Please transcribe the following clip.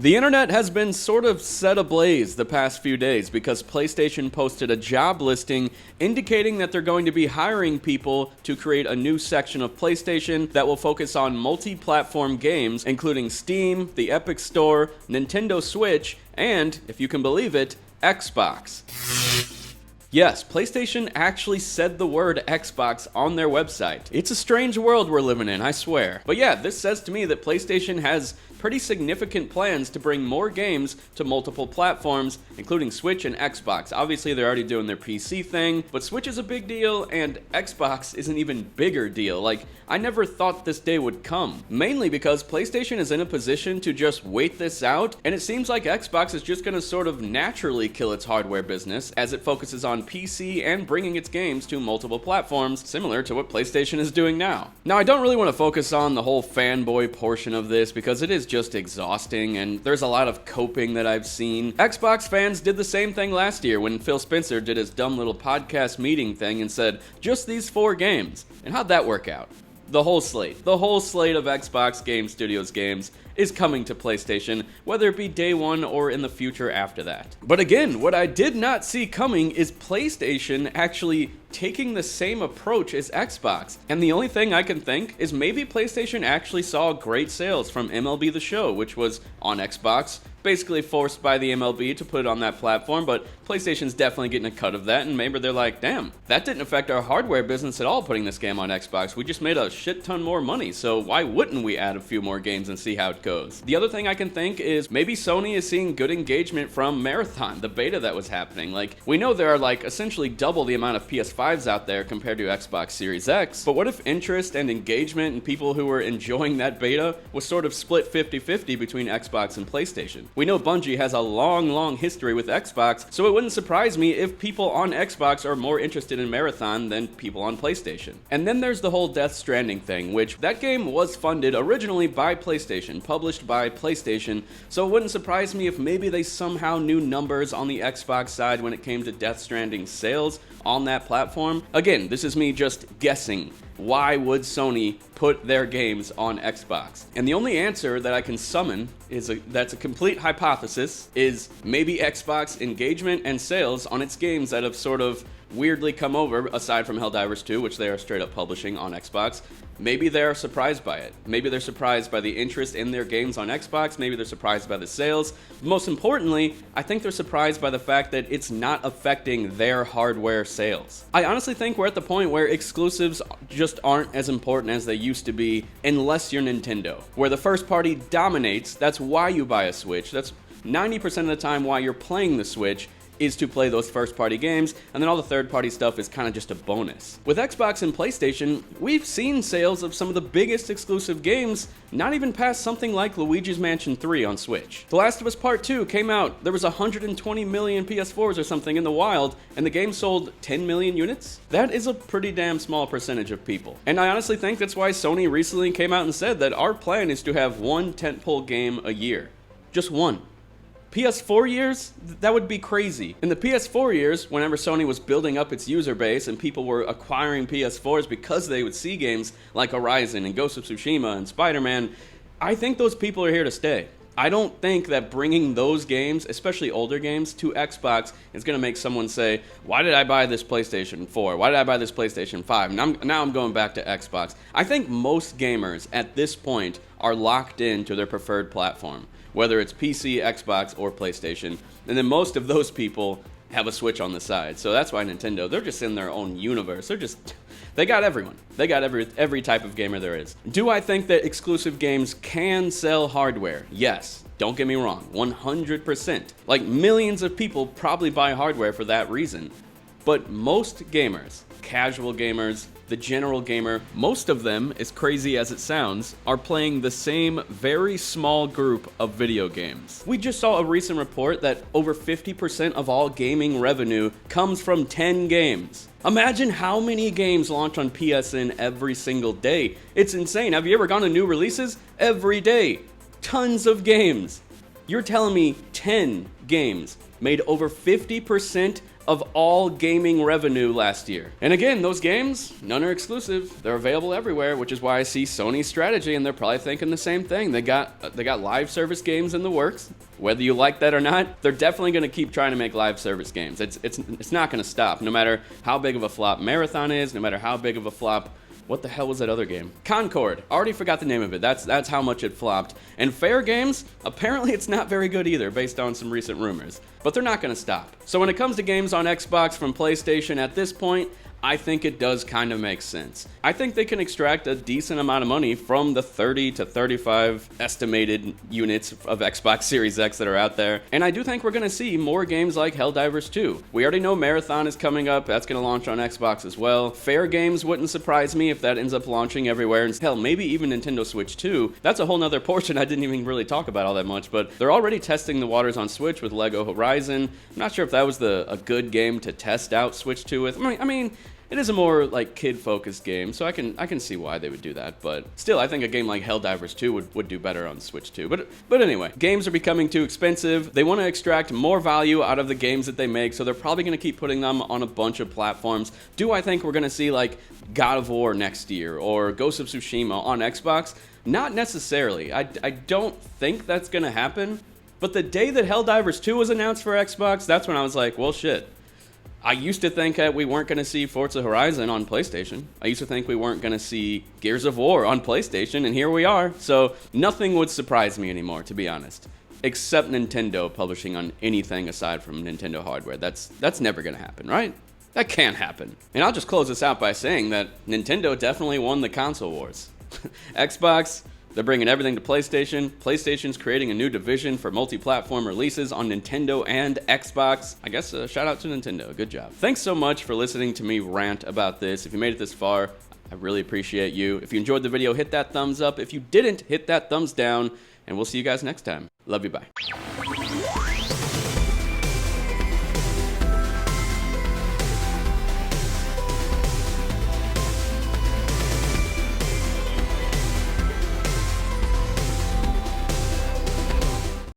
The internet has been sort of set ablaze the past few days because PlayStation posted a job listing indicating that they're going to be hiring people to create a new section of PlayStation that will focus on multi-platform games, including Steam, the Epic Store, Nintendo Switch, and, if you can believe it, Xbox. Yes, PlayStation actually said the word Xbox on their website. It's a strange world we're living in, I swear. But yeah, this says to me that PlayStation has pretty significant plans to bring more games to multiple platforms, including Switch and Xbox. Obviously, they're already doing their PC thing, but Switch is a big deal, and Xbox is an even bigger deal. Like, I never thought this day would come, mainly because PlayStation is in a position to just wait this out, and it seems like Xbox is just gonna sort of naturally kill its hardware business as it focuses on PC and bringing its games to multiple platforms, similar to what PlayStation is doing now. Now, I don't really want to focus on the whole fanboy portion of this because it is just exhausting and there's a lot of coping that I've seen. Xbox fans did the same thing last year when Phil Spencer did his dumb little podcast meeting thing and said, just these 4 games. And how'd that work out? The whole slate of Xbox Game Studios games is coming to PlayStation, whether it be day one or in the future after that. But again, what I did not see coming is PlayStation actually taking the same approach as Xbox. And the only thing I can think is maybe PlayStation actually saw great sales from MLB The Show, which was on Xbox, basically forced by the MLB to put it on that platform, but PlayStation's definitely getting a cut of that, and maybe they're like, damn, that didn't affect our hardware business at all putting this game on Xbox. We just made a shit ton more money, so why wouldn't we add a few more games and see how it goes? The other thing I can think is maybe Sony is seeing good engagement from Marathon, the beta that was happening. Like, we know there are like essentially double the amount of PS5s out there compared to Xbox Series X, but what if interest and engagement and people who were enjoying that beta was sort of split 50-50 between Xbox and PlayStation? We know Bungie has a long history with Xbox, so it wouldn't surprise me if people on Xbox are more interested in Marathon than people on PlayStation. And then there's the whole Death Stranding thing, which that game was funded originally by PlayStation, published by PlayStation, so it wouldn't surprise me if maybe they somehow knew numbers on the Xbox side when it came to Death Stranding sales on that platform. Again, this is me just guessing. Why would Sony put their games on Xbox? And the only answer that I can summon that's a complete hypothesis, is maybe Xbox engagement and sales on its games that have sort of weirdly come over, aside from Helldivers 2, which they are straight up publishing on Xbox. Maybe they're surprised by it. Maybe they're surprised by the interest in their games on Xbox. Maybe they're surprised by the sales. Most importantly, I think they're surprised by the fact that it's not affecting their hardware sales. I honestly think we're at the point where exclusives just aren't as important as they used to be unless you're Nintendo, where the first party dominates. That's why you buy a Switch. That's 90% of the time why you're playing the Switch, is to play those first-party games, and then all the third-party stuff is kind of just a bonus. With Xbox and PlayStation, we've seen sales of some of the biggest exclusive games not even past something like Luigi's Mansion 3 on Switch. The Last of Us Part 2 came out, there was 120 million PS4s or something in the wild, and the game sold 10 million units? That is a pretty damn small percentage of people. And I honestly think that's why Sony recently came out and said that our plan is to have one tentpole game a year. Just one. PS4 years? That would be crazy. In the PS4 years, whenever Sony was building up its user base and people were acquiring PS4s because they would see games like Horizon and Ghost of Tsushima and Spider-Man, I think those people are here to stay. I don't think that bringing those games, especially older games, to Xbox is going to make someone say, why did I buy this PlayStation 4? Why did I buy this PlayStation 5? Now I'm going back to Xbox. I think most gamers at this point are locked into their preferred platform, whether it's PC, Xbox, or PlayStation. And then most of those people have a Switch on the side. So that's why Nintendo, they're just in their own universe. They got everyone. They got every type of gamer there is. Do I think that exclusive games can sell hardware? Yes. Don't get me wrong, 100%. Like, millions of people probably buy hardware for that reason. But most gamers, casual gamers, the general gamer, most of them, as crazy as it sounds, are playing the same very small group of video games. We just saw a recent report that over 50% of all gaming revenue comes from 10 games. Imagine how many games launch on PSN every single day. It's insane. Have you ever gone to new releases? Every day. Tons of games. You're telling me 10 games made over 50% of all gaming revenue last year. And again, those games, none are exclusive. They're available everywhere, which is why I see Sony's strategy, and they're probably thinking the same thing. They got live service games in the works. Whether you like that or not, they're definitely going to keep trying to make live service games. It's not going to stop, no matter how big of a flop Marathon is, no matter how big of a flop. What the hell was that other game? Concord. Already forgot the name of it. That's how much it flopped. And Fair Games, apparently it's not very good either, based on some recent rumors. But they're not going to stop. So when it comes to games on Xbox from PlayStation at this point, I think it does kind of make sense. I think they can extract a decent amount of money from the 30 to 35 estimated units of Xbox Series X that are out there. And I do think we're going to see more games like Helldivers 2. We already know Marathon is coming up. That's going to launch on Xbox as well. Fair Games wouldn't surprise me if that ends up launching everywhere. And hell, maybe even Nintendo Switch 2. That's a whole nother portion I didn't even really talk about all that much, but they're already testing the waters on Switch with Lego Horizon. I'm not sure if that was a good game to test out Switch 2 with. I mean, it is a more like kid-focused game, so I can see why they would do that. But still, I think a game like Helldivers 2 would do better on Switch 2. But anyway, games are becoming too expensive. They want to extract more value out of the games that they make, so they're probably going to keep putting them on a bunch of platforms. Do I think we're going to see like God of War next year or Ghost of Tsushima on Xbox? Not necessarily. I don't think that's going to happen. But the day that Helldivers 2 was announced for Xbox, that's when I was like, well, shit. I used to think that we weren't going to see Forza Horizon on PlayStation. I used to think we weren't going to see Gears of War on PlayStation, and here we are. So nothing would surprise me anymore, to be honest. Except Nintendo publishing on anything aside from Nintendo hardware. That's never going to happen, right? That can't happen. And I'll just close this out by saying that Nintendo definitely won the console wars. Xbox, they're bringing everything to PlayStation. PlayStation's creating a new division for multi-platform releases on Nintendo and Xbox. I guess shout out to Nintendo. Good job. Thanks so much for listening to me rant about this. If you made it this far, I really appreciate you. If you enjoyed the video, hit that thumbs up. If you didn't, hit that thumbs down. And we'll see you guys next time. Love you. Bye.